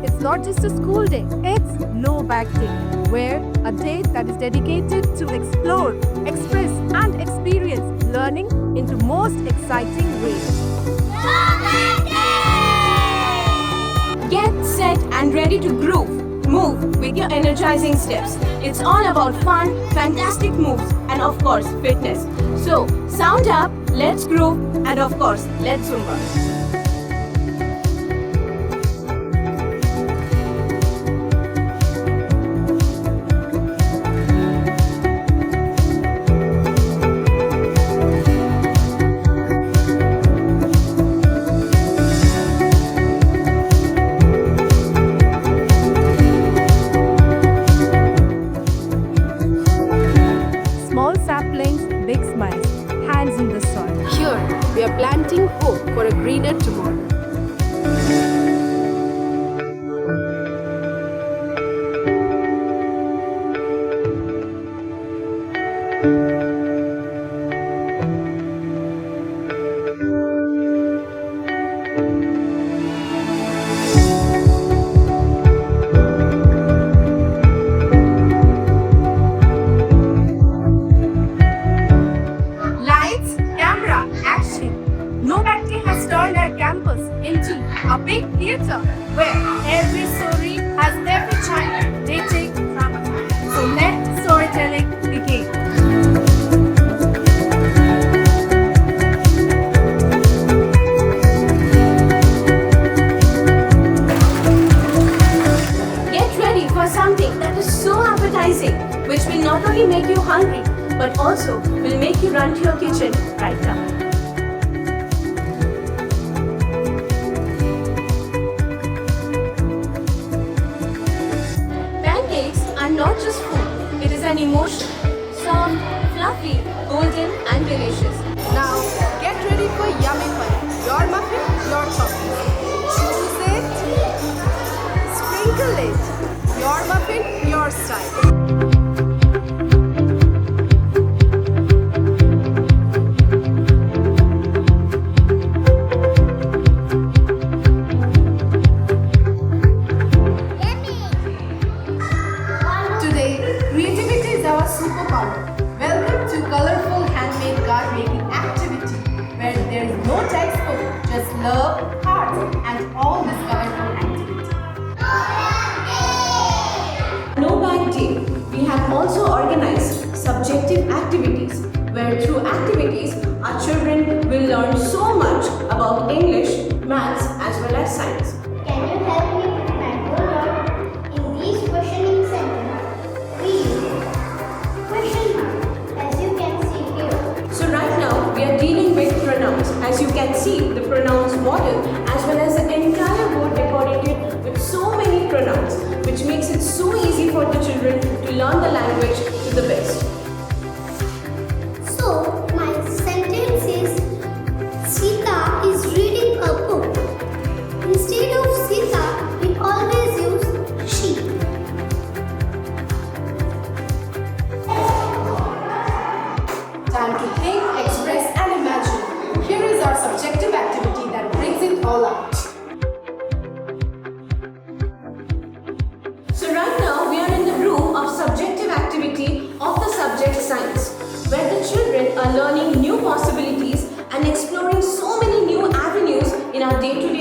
It's not just a school day, it's No Bag Day, where a day that is dedicated to explore, express and experience learning into most exciting ways. Get set and ready to groove. Move with your energizing steps. It's all about fun, fantastic moves and of course fitness. So sound up, let's groove and of course let's Zumba. Small saplings, big smiles, hands in the soil. Here, we are planting hope for a greener tomorrow. No Bag Day has turned our campus into a big theatre where every story has every child they take from it. So let storytelling begin. Get ready for something that is so appetizing, which will not only make you hungry, but also will make you run to your kitchen right now. Not just food, it is an emotion. Soft, fluffy, golden and delicious. Now get ready for yummy fun. Your muffin, your topping. Choose it, sprinkle it. Your muffin, your style. Creativity is our superpower. Welcome to colorful handmade card making activity where there is no textbook, just love, heart and all this colorful activity. No Bag Day, we have also organized subjective activities where through activities our children will learn so much about English, maths as well as science. Can you help me with my homework in these questioning sentence? Question mark, as you can see here. So right now we are dealing with pronouns. As you can see, the pronouns model as well as the entire board decorated with so many pronouns, which makes it so easy for the children to learn the language to the best. So my sentence is Sita is reading a book. Instead of Sita, we always use she. Time to think, express and imagine. Here is our subjective activity that brings it all out. So right now we are in the room of subjective activity of the subject science, where the children are learning new possibilities and exploring so many new avenues in our day-to-day